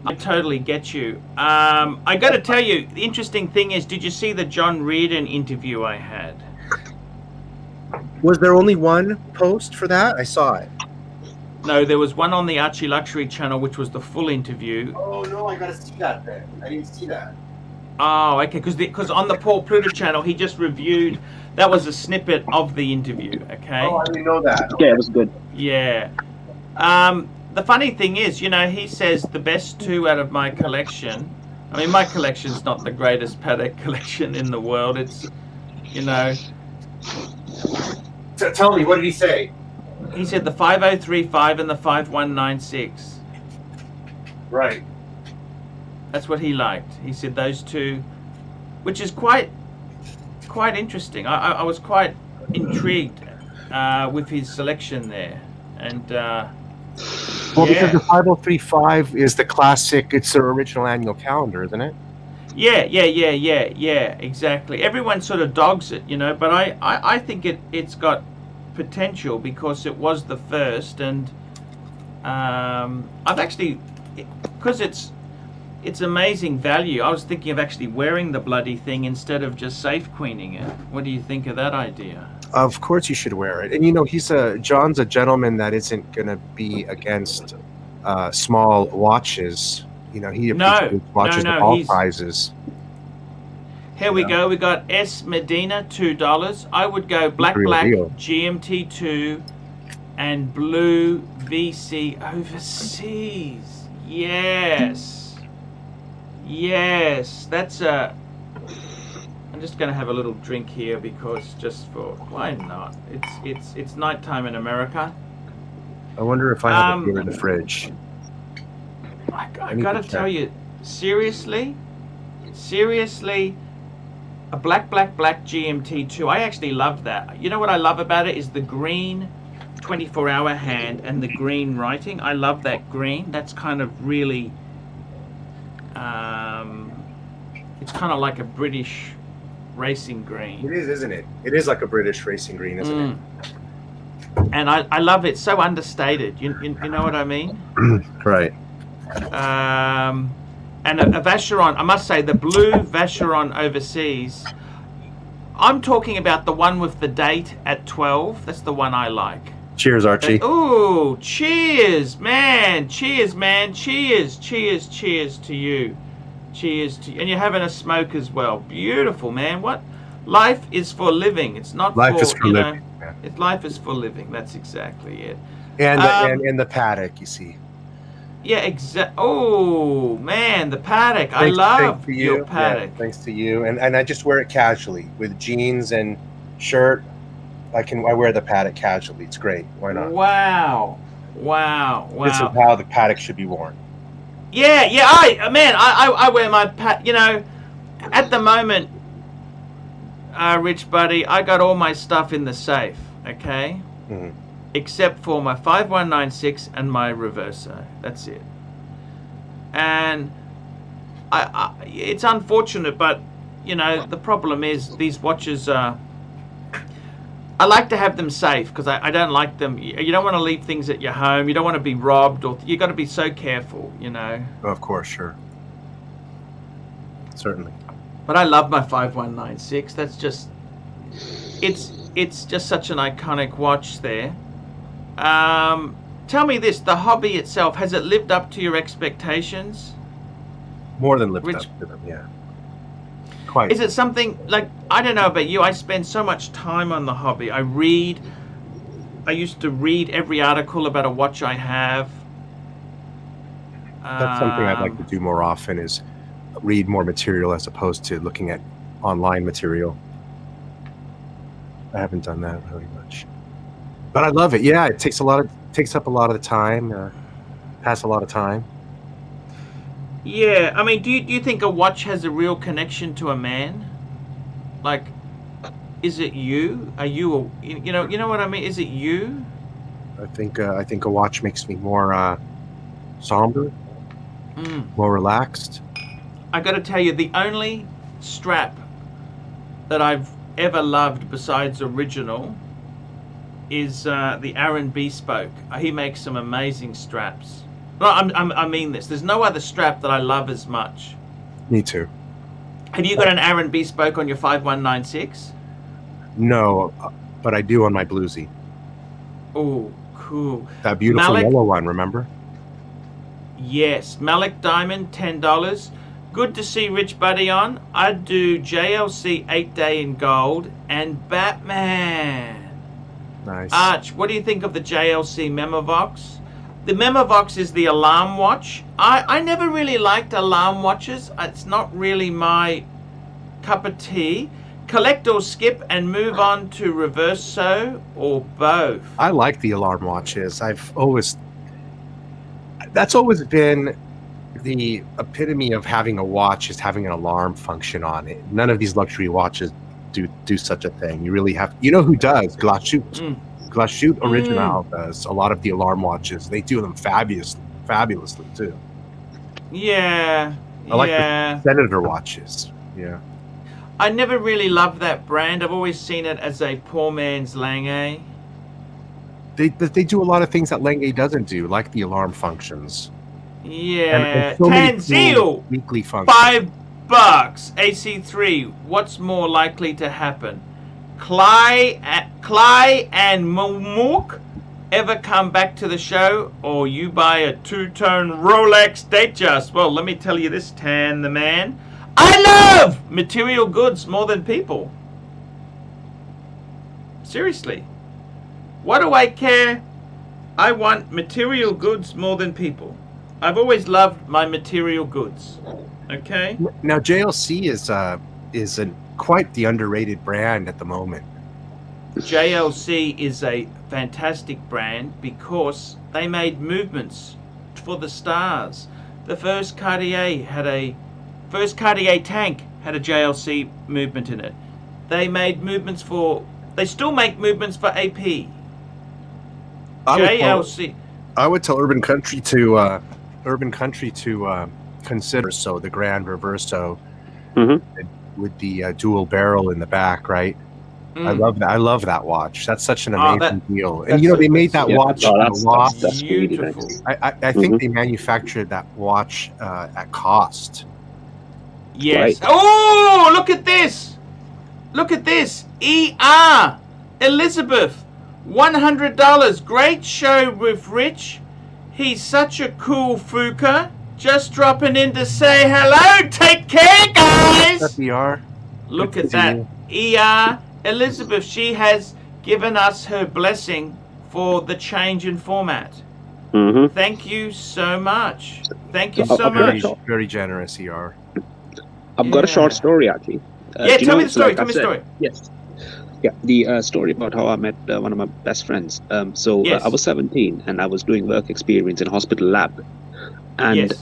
I totally get you. I got to tell you, the interesting thing is, did you see the John Reardon interview I had? Was there only one post for that? I saw it. No, there was one on the Archie Luxury channel, which was the full interview. Oh no, I gotta see that then. I didn't see that. Oh, okay, because on the Paul Pluta channel, he just reviewed. That was a snippet of the interview. Okay. Oh, I didn't know that. Yeah, it was good. Yeah. The funny thing is, you know, he says the best two out of my collection. I mean, my collection's not the greatest Patek collection in the world. It's, you know. Tell me, what did he say? He said the 5035 and the 5196. Right. That's what he liked. He said those two, which is quite interesting. I was quite intrigued with his selection there, and well, because the 5035 is the classic. It's their original annual calendar, isn't it? Yeah, exactly. Everyone sort of dogs it, you know, but I think it's got potential because it was the first, and I've actually, because it's amazing value. I was thinking of actually wearing the bloody thing instead of just safe queening it. What do you think of that idea? Of course you should wear it. And you know, John's a gentleman that isn't going to be against small watches. You know, he appreciates watches of all sizes. Here we go. We got S Medina, $2. I would go black GMT2 and blue VC overseas. Yes, that's a. I'm just going to have a little drink here because just for why not? It's nighttime in America. I wonder if I have a beer in the fridge. I got to tell you, seriously, a black GMT2. I actually love that. You know what I love about it is the green 24-hour hand and the green writing. I love that green. That's kind of really. It's kind of like a British racing green. It is, isn't it? It is like a British racing green, isn't it? And I love it. So understated. You know what I mean? Right. And a Vacheron. I must say, the blue Vacheron overseas. I'm talking about the one with the date at 12. That's the one I like. Cheers, Archie. Ooh, cheers, man. Cheers to you. Cheers to you. And you're having a smoke as well. Beautiful, man. What? Life is for living. It's not life for, is for living. Yeah. Life is for living. That's exactly it. And the Patek, you see. Yeah, oh, man, the Patek. I love your Patek. Yeah, thanks to you. And I just wear it casually with jeans and shirt. I wear the Patek casually. It's great. Why not? Wow. This is how the Patek should be worn. Yeah. I wear my you know, at the moment, Rich Buddy, I got all my stuff in the safe, okay? Mm-hmm. Except for my 5196 and my Reverso. That's it. And it's unfortunate, but you know, the problem is these watches are. I like to have them safe because I don't like them. You don't want to leave things at your home. You don't want to be robbed, or you got to be so careful, you know. Oh, of course, sure. Certainly. But I love my 5196. That's just, it's just such an iconic watch there. Tell me this: the hobby itself, has it lived up to your expectations? More than lived up to them, yeah. Quite. Is it something like, I don't know about you, I spend so much time on the hobby. I read I used to read every article about a watch I have. That's something I'd like to do more often, is read more material as opposed to looking at online material. I haven't done that very much, but I love it. Yeah, it takes up a lot of the time, pass a lot of time. Yeah, I mean, do you think a watch has a real connection to a man? Like, is it you? Are you you know what I mean? Is it you? I think a watch makes me more somber, more relaxed. I got to tell you, the only strap that I've ever loved besides original is the Aaron Bespoke. He makes some amazing straps. No, I mean this. There's no other strap that I love as much. Me too. Have you got an Aaron Bespoke on your 5196? No, but I do on my bluesy. Oh, cool. That beautiful Malik, yellow one, remember? Yes. Malik Diamond, $10. Good to see Rich Buddy on. I'd do JLC 8-Day in gold and Batman. Nice. Arch, what do you think of the JLC Memovox? The Memovox is the alarm watch. I never really liked alarm watches. It's not really my cup of tea. Collect or skip and move on to reverso or both. I like the alarm watches. That's always been the epitome of having a watch, is having an alarm function on it. None of these luxury watches do such a thing. You really have. You know who does? Glashütte. Glashütte Original does a lot of the alarm watches. They do them fabulously too. Yeah. I like the Senator watches. Yeah. I never really loved that brand. I've always seen it as a poor man's Lange. They do a lot of things that Lange doesn't do, like the alarm functions. Yeah. And so many Tanzil, cool weekly functions. $5. AC3. What's more likely to happen? Clay and Mook ever come back to the show, or you buy a two-tone Rolex Datejust? Well, let me tell you this, Tan the man. I love material goods more than people. Seriously. What do I care? I want material goods more than people. I've always loved my material goods. Okay? Now JLC is quite the underrated brand at the moment. JLC is a fantastic brand because they made movements for the stars. The first Cartier tank had a JLC movement in it. They still make movements for AP. JLC. I would tell Urban Country to consider the Grand Reverso with the dual barrel in the back, right? I love that watch. That's such an amazing deal. And they made that watch in a loft. That's beautiful. I think they manufactured that watch at cost. Yes. Right. Oh, look at this. Look at this. ER Elizabeth, $100. Great show with Rich. He's such a cool fuka. Just dropping in to say hello. Take care, guys. That's ER. Look at that. ER Elizabeth, she has given us her blessing for the change in format. Thank you so much. Thank you so much. Very generous, ER. I've got a short story, actually. Tell me the story. Tell me the story. Yes. Yeah, the story about how I met one of my best friends. I was 17 and I was doing work experience in a hospital lab. And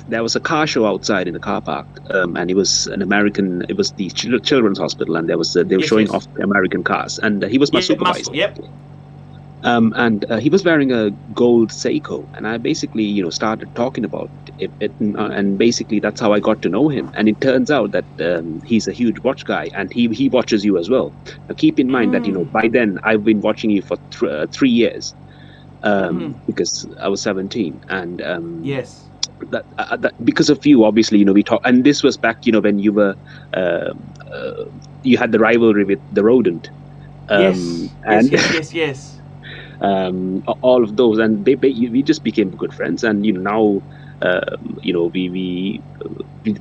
there was a car show outside in the car park, and it was the children's hospital, and they were showing off the American cars, and he was my supervisor. And he was wearing a gold Seiko, and I basically started talking about it, and basically that's how I got to know him. And it turns out that he's a huge watch guy, and he watches you as well. Now keep in mind that by then I've been watching you for 3 years. Because I was 17, and that because of you, obviously, we talk, and this was back, when you were, you had the rivalry with the Rodent, yes. All of those, and we just became good friends, and now, we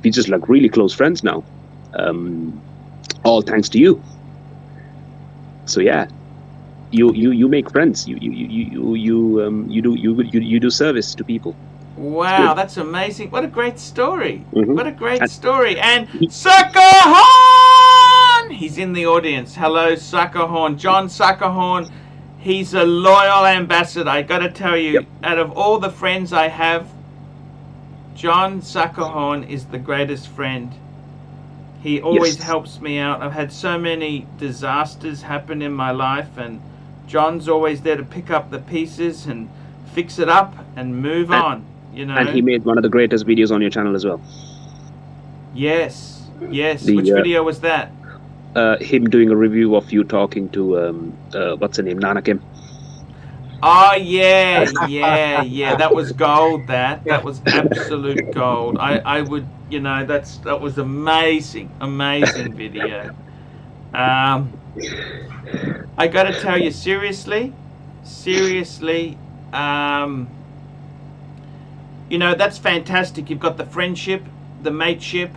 just like really close friends now, all thanks to you. So yeah. you make friends. You do service to people. Wow, that's amazing. What a great story. Mhm. What a great story. And Suckerhorn! He's in the audience. Hello, Suckerhorn. John Suckerhorn. He's a loyal ambassador. I got to tell you, Yep. out of all the friends I have, John Suckerhorn is the greatest friend. He always Yes. helps me out. I've had so many disasters happen in my life, and John's always there to pick up the pieces and fix it up and move on. You know. And he made one of the greatest videos on your channel as well. Yes. Yes. The, Which video was that? Him doing a review of you talking to what's her name, Nana Kim. Oh yeah, yeah. That was gold. That was absolute gold. I would, you know, that was amazing video. I got to tell you, seriously, you know, that's fantastic. You've got the friendship, the mateship.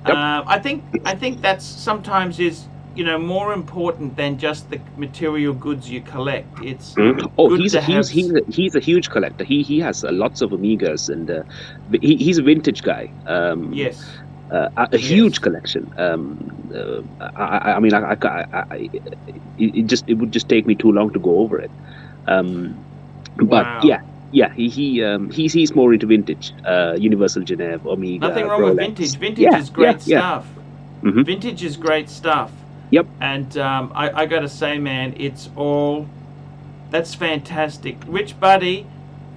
Yep. I think that's sometimes is, you know, more important than just the material goods you collect. It's Oh, good he's to a have- he's a huge collector. He has lots of Amigas, and he's a vintage guy. Yes. A huge collection. I mean, it would just take me too long to go over it. But Wow. yeah, he's more into vintage, Universal Genève, Omega. Nothing wrong with Rolex. vintage. Vintage Yeah, is great yeah. stuff. Mhm. Vintage is great stuff. Yep. And I got to say, man, that's fantastic. Rich Buddy,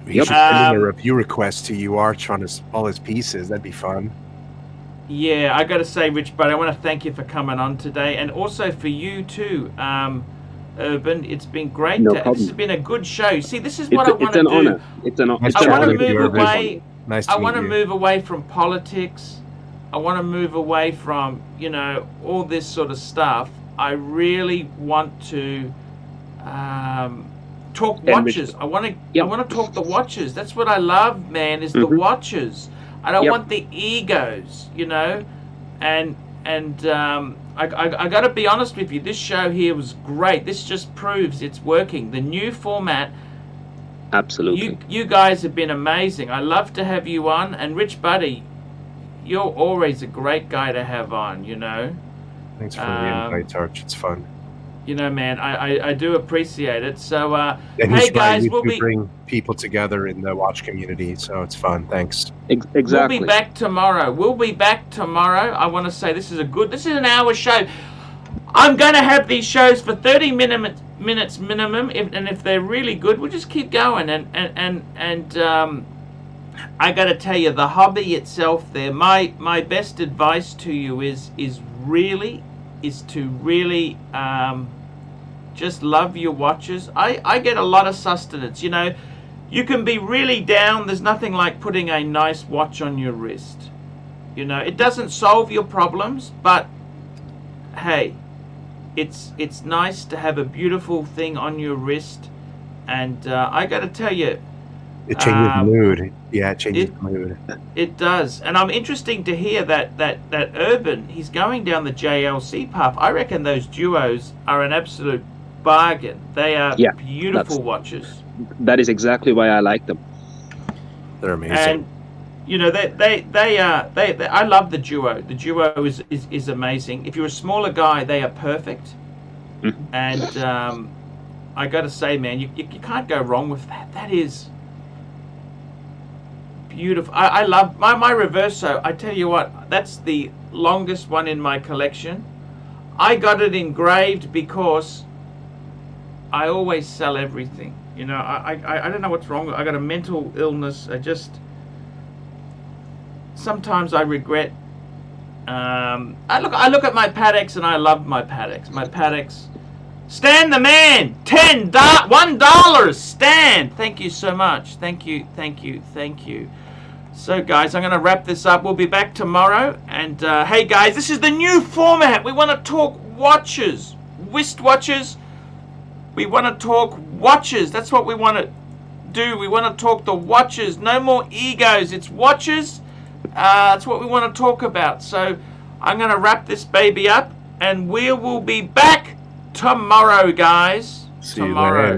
We should send in a Um, review request to you, Arch, on all his pieces. That'd be fun. yeah, I got to say, Rich Buddy, I want to thank you for coming on today, and also for you too, Urban. It's been great. No This problem. has been a good show. See, this is what I want It's to an do. honor. It's an Nice it's I an chatting want to with honor. you, move Urban. away. Nice I to want to meet you. move away from politics. I want to move away from, you know, all this sort of stuff. I really want to talk watches. I want to. Yep. I want to talk the watches. That's what I love, man. Is the Mhm. watches. I don't Yep. want the egos, you know. And I got to be honest with you. This show here was great. This just proves it's working. The new format. Absolutely. You guys have been amazing. I love to have you on. And Rich Buddy, you're always a great guy to have on, you know. Thanks for the invite, Arch. It's fun. You know, man, I do appreciate it. So, And hey he's right, guys, you we'll do be bring people together in the watch community, so it's fun. Thanks. Exactly. we'll be back tomorrow. I want to say this is an hour show. I'm going to have these shows for 30 minutes minimum, and if they're really good, we'll just keep going. And I got to tell you, the hobby itself there, my best advice to you is to really just love your watches. I get a lot of sustenance, you know. You can be really down. There's nothing like putting a nice watch on your wrist. You know, it doesn't solve your problems, but hey, it's nice to have a beautiful thing on your wrist. And I got to tell you, It changes the mood. Yeah, it changes the mood. it does. And I'm interesting to hear that Urban, he's going down the JLC path. I reckon those duos are an absolute bargain. They are beautiful watches. That is exactly why I like them. They're amazing. And you know, they I love the duo. The duo is amazing. If you're a smaller guy, they are perfect. Mhm. And I got to say, man, you can't go wrong with that. That is beautiful. I love my Reverso. I tell you what, that's the longest one in my collection. I got it engraved because I always sell everything. You know, I don't know what's wrong. I got a mental illness. Sometimes I regret. I look at my Pateks and I love my Pateks. My Pateks. Stan the man, $1. Stan, thank you so much. Thank you. So guys, I'm going to wrap this up. We'll be back tomorrow. And hey guys, this is the new format. We want to talk watches, wristwatches. We want to talk watches. That's what we want to do. We want to talk the watches. No more egos. It's watches. That's what we want to talk about. So I'm going to wrap this baby up, and we will be back tomorrow, guys. See you tomorrow. later.